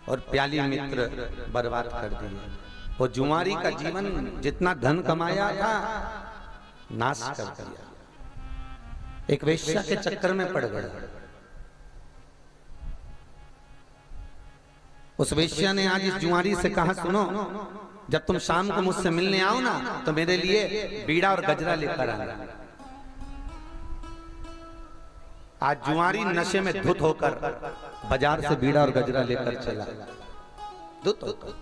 और प्याली मित्र बर्बाद कर दिए। वो जुआरी का जीवन जितना धन कमाया था नाश कर दिया, एक वेश्या के चक्कर में पड़ गया। उस वेश्या ने आज इस जुआरी से कहा, सुनो जब तुम शाम को मुझसे मिलने आओ ना तो मेरे लिए बीड़ा और गजरा लेकर आना। आज जुआरी नशे में धुत होकर बाजार से बीड़ा और गजरा लेकर चला, धुत होकर,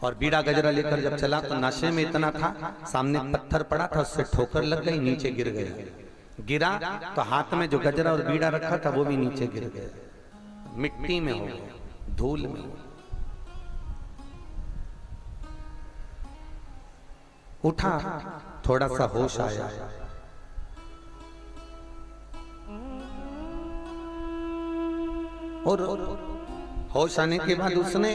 और बीड़ा गजरा लेकर जब चला तो नशे में इतना था, सामने पत्थर पड़ा था, उससे ठोकर लग गई, नीचे गिर गया। गिरा तो हाथ में जो गजरा और बीड़ा रखा था वो भी नीचे गिर गया, मिट्टी में हो गया, धूल में। उठा, थोड़ा सा होश आया, और होश आने के बाद उसने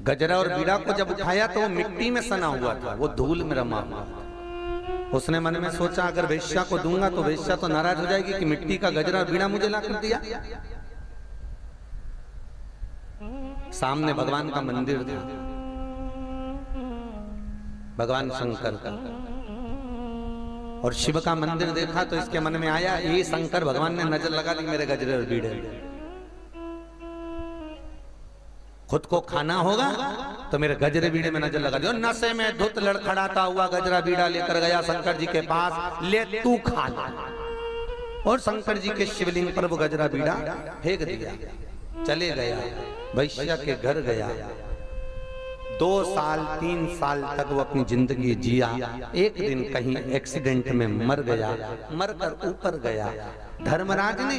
गजरा और बीड़ा को जब उठाया तो वो मिट्टी में सना हुआ था, वो धूल में रमा हुआ था। उसने मन में सोचा अगर वेश्या को दूंगा तो वेश्या तो नाराज हो जाएगी कि मिट्टी का गजरा और बीड़ा मुझे ला कर दिया। सामने भगवान का मंदिर था, भगवान शंकर का, और शिव का मंदिर देखा तो इसके मन में आया ये शंकर भगवान ने नजर लगा ली मेरे गजरे और बीड़े। खुद को खाना होगा तो मेरे गजरे बीड़े में नजर लगा दी, और नशे में धुत लड़खड़ाता हुआ गजरा बीड़ा लेकर गया शंकर जी के पास, ले तू खा। और शंकर जी के शिवलिंग पर वो गजरा बीड़ा फेंक दिया, चले गया, वैश्या के घर गया। 2 साल 3 साल तक वो अपनी जिंदगी जिया। एक दिन कहीं एक्सीडेंट में मर गया, मरकर ऊपर गया। धर्मराज ने,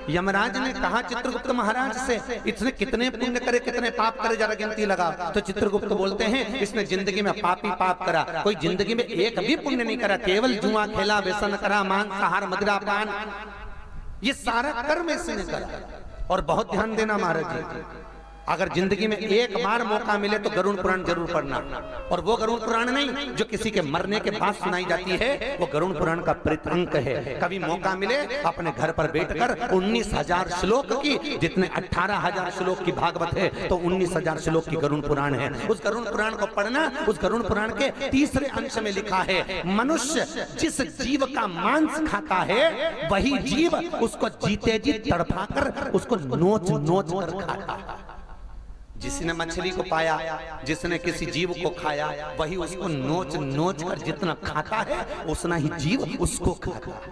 यमराज ने कहा चित्रगुप्त महाराज से, इसने कितने पुण्य करे कितने पाप करे जरा गिनती लगा। तो चित्रगुप्त बोलते हैं इसने जिंदगी में पाप ही पाप करा, कोई जिंदगी में एक भी पुण्य नहीं करा, केवल जुआ खेला, व्यसन करा, मांसाहार, मदिरा पान, ये सारा कर्म इसने करा। और बहुत ध्यान देना महाराज जी, अगर जिंदगी में एक बार मौका मिले तो गरुड़ पुराण जरूर पढ़ना, और वो गरुड़ पुराण नहीं जो किसी के मरने के बाद सुनाई जाती है, वो गरुड़ पुराण का प्रीतंक है। कभी मौका मिले अपने घर पर बैठकर 19,000 श्लोक की, जितने 18,000 श्लोक की भागवत है तो 19,000 श्लोक की गरुड़ पुराण है। उस गरुड़ पुराण को पढ़ना। उस गरुड़ पुराण के 3रे अंश में लिखा है, मनुष्य जिस जीव का मांस खाता है वही जीव उसको जीते जी तड़पाकर उसको नोच नोच कर खाता है। जिसने मछली को पाया, जिसने किसी जीव को खाया, वही उसको नोच नोच कर जितना खाता है उतना ही जीव उसको खाता है।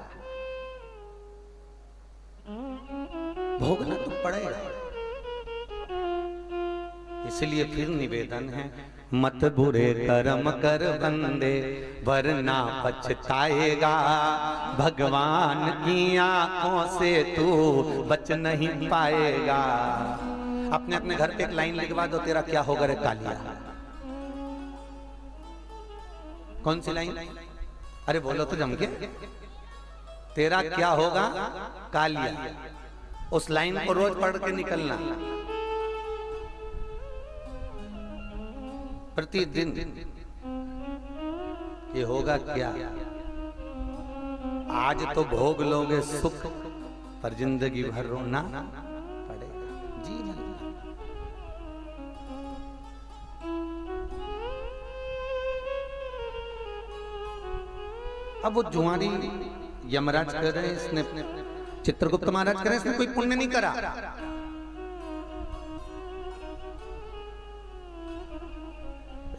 भोगना तो पड़ेगा। इसलिए फिर निवेदन है, मत बुरे कर्म कर बंदे वरना पछताएगा, भगवान की आंखों से तू बच नहीं पाएगा। अपने अपने घर पे एक लाइन लिखवा दो, तेरा क्या होगा रे कालिया। कौन सी लाइन? अरे बोलो तो जम के, तेरा क्या होगा कालिया। उस लाइन को रोज पढ़ के निकलना, प्रतिदिन। ये होगा क्या? आज तो भोग लोगे सुख, पर जिंदगी भर रोना पड़ेगा। जी अब वो जुआरी यमराज कह रहे हैं, इसने चित्रगुप्त महाराज कह रहे हैं इसने कोई पुण्य नहीं करा।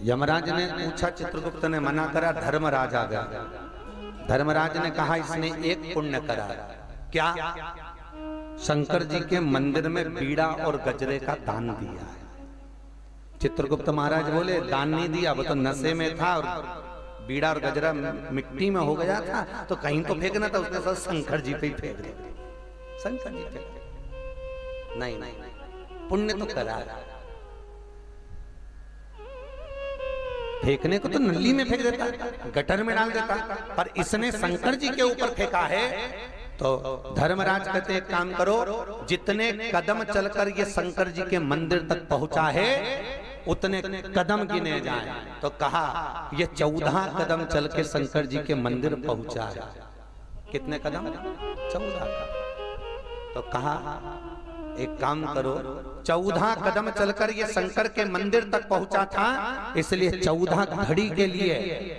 यमराज ने पूछा, चित्रगुप्त ने मना करा, धर्मराज आ गया। धर्मराज ने कहा इसने एक पुण्य करा। क्या? शंकर जी के मंदिर में बीड़ा और गजरे का दान दिया है। चित्रगुप्त महाराज बोले दान नहीं दिया, वो तो नशे में था और बीड़ा और गजरा मिट्टी में हो गया था, तो कहीं तो फेंकना था, उसने सब शंकर जी पे ही फेंक दिया। शंकर जी पे नहीं, पुण्य तो करा। फेंकने को तो नली में फेंक देता, गटर में डाल देता, पर इसने शंकर जी के ऊपर फेंका है। तो धर्मराज कहते एक काम करो, जितने कदम चलकर ये शंकर जी के मंदिर तक पहुंचा है उतने कदम गिने जाएं। तो कहा ये 14 कदम चल के शंकर जी के मंदिर पहुंचा है। कितने कदम? 14 कदम। तो कहा एक काम करो, 14 कदम चलकर ये शंकर के मंदिर तक पहुंचा था, इसलिए 14 घड़ी के लिए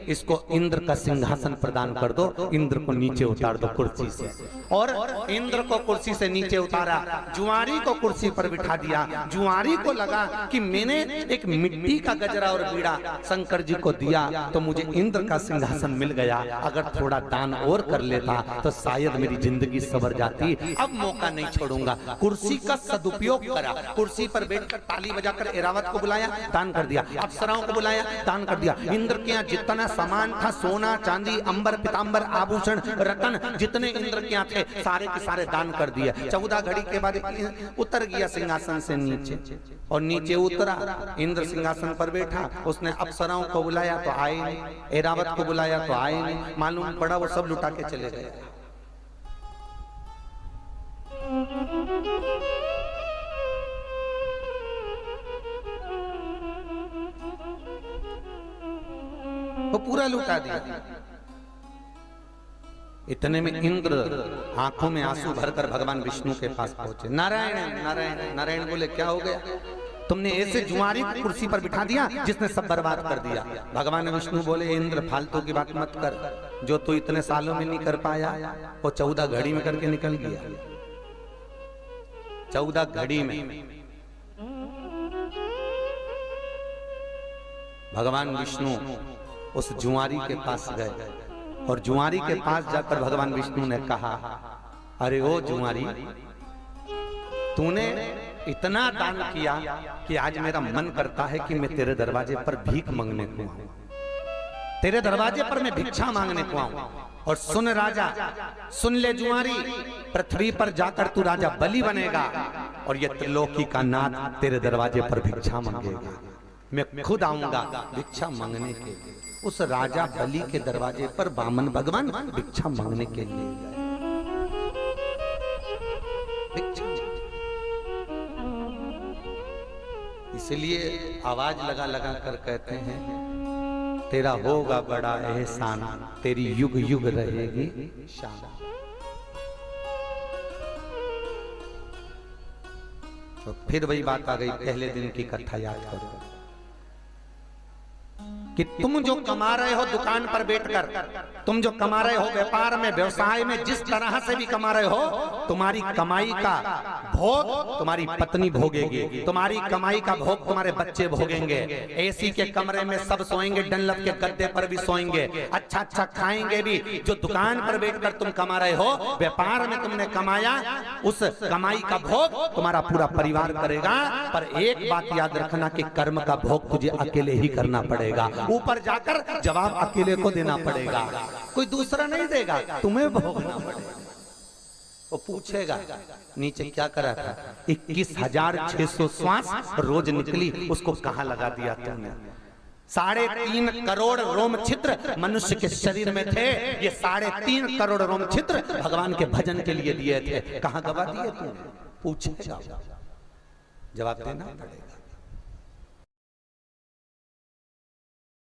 इसको इंद्र का सिंहासन प्रदान कर दो, इंद्र को नीचे उतार दो कुर्सी से। और इंद्र को कुर्सी से नीचे उतारा, जुआरी को कुर्सी पर बिठा दिया। जुआरी को लगा कि मैंने एक मिट्टी का गजरा और बीड़ा शंकर जी को दिया तो मुझे इंद्र का सिंहासन मिल गया, अगर थोड़ा दान और कर लेता तो शायद मेरी जिंदगी सवर जाती, अब मौका नहीं छोड़ूंगा। कुर्सी का सदुपयोग करा, कुर्सी पर बैठकर ताली बजाकर एरावत को बुलाया, दान कर दिया। अप्सराओं को बुलाया, दान कर दिया। इंद्र के यहाँ जितना सामान था, सोना चांदी अंबर पीतांबर आभूषण रतन जितने इंद्र के यहाँ थे सारे के सारे दान कर दिए। 14 घड़ी के बाद उतर गया सिंहासन से नीचे, और नीचे उतरा, इंद्र सिंहासन पर बैठा। उसने अप्सराओं को बुलाया तो आए नहीं, एरावत को बुलाया तो आए नहीं, मालूम पड़ा वो सब लुटा के चले गए। वो पूरा लुटा दिया। इतने में इंद्र आंखों में आंसू भरकर भगवान विष्णु के पास पहुंचे। नारायण नारायण नारायण बोले, क्या हो गया? तुमने ऐसे जुआरी कुर्सी पर बिठा दिया जिसने सब बर्बाद कर दिया। भगवान विष्णु बोले, इंद्र फालतू की बात मत कर, जो तू इतने सालों में नहीं कर पाया वो 14 घड़ी में करके निकल गया। 14 घड़ी में भगवान विष्णु उस जुआरी के पास गए, और जुआरी के पास जाकर भगवान विष्णु ने कहा, अरे ओ जुआरी, तूने इतना दान किया कि आज मेरा मन करता है कि मैं तेरे दरवाजे पर भीख मांगने को आऊं, तेरे दरवाजे पर मैं भिक्षा मांगने को आऊं। और सुन राजा, सुन ले जुआरी, पृथ्वी पर जाकर तू राजा बलि बनेगा, और ये त्रिलोकी का नाथ तेरे दरवाजे पर भिक्षा मांगेगा। मैं खुद आऊंगा भिक्षा मांगने के लिए। उस राजा बलि के दरवाजे पर वामन भगवान भिक्षा मांगने के लिए गए। इसलिए आवाज लगा लगा कर कहते हैं, तेरा होगा बड़ा एहसान, तेरी युग युग रहेगी शान। तो फिर वही बात आ गई, पहले दिन की कथा याद करो कि तुम जो कमा रहे हो दुकान पर बैठकर, तुम जो कमा रहे हो व्यापार में, व्यवसाय में, जिस तरह से भी कमा रहे हो, तुम्हारी कमाई का भोग तुम्हारी पत्नी भोगेगी, तुम्हारी कमाई का भोग तुम्हारे बच्चे भोगेंगे। एसी के कमरे में सब सोएंगे, डनलप के गद्दे पर भी सोएंगे, अच्छा अच्छा खाएंगे भी। जो दुकान पर बैठकर तुम कमा रहे हो, व्यापार में तुमने कमाया, उस कमाई का भोग तुम्हारा पूरा परिवार करेगा। पर एक बात याद रखना कि कर्म का भोग तुझे अकेले ही करना पड़ेगा, ऊपर जाकर जवाब अकेले को देना पड़ेगा, कोई दूसरा नहीं देगा, तुम्हें भोगना पड़ेगा। वो पूछेगा नीचे क्या करा था, 21,600 श्वास रोज निकली, उसको कहां लगा दिया तुमने? 3.5 करोड़ रोम छिद्र मनुष्य के शरीर में थे, ये 3.5 करोड़ रोम छिद्र भगवान के भजन के लिए दिए थे, कहां गवा दिए तुमने? पूछेगा, जवाब देना पड़ेगा।